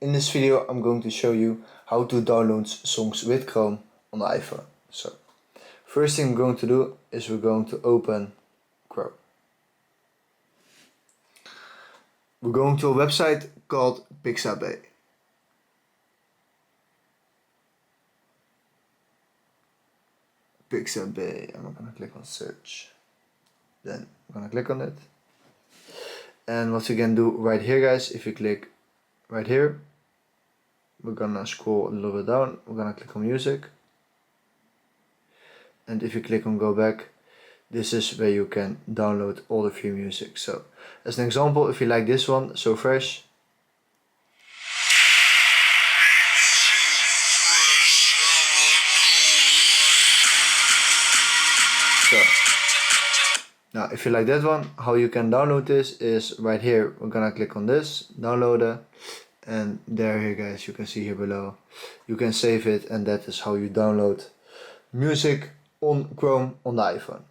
In this video I'm going to show you how to download songs with Chrome on the iPhone. So first thing we're going to do is we're going to open Chrome. We're going to a website called Pixabay. Pixabay, I'm going to click on search. Then I'm going to click on it. And what you can do right here, guys, if you click right here, we're gonna scroll a little bit down, we're gonna click on music. And if you click on go back, this is where you can download all of your music. So as an example, if you like this one, So Fresh. So now if you like that one, how you can download this is right here. We're gonna click on this, download it, and there here guys, you can see here below, you can save it, and that is how you download music on Chrome on the iPhone.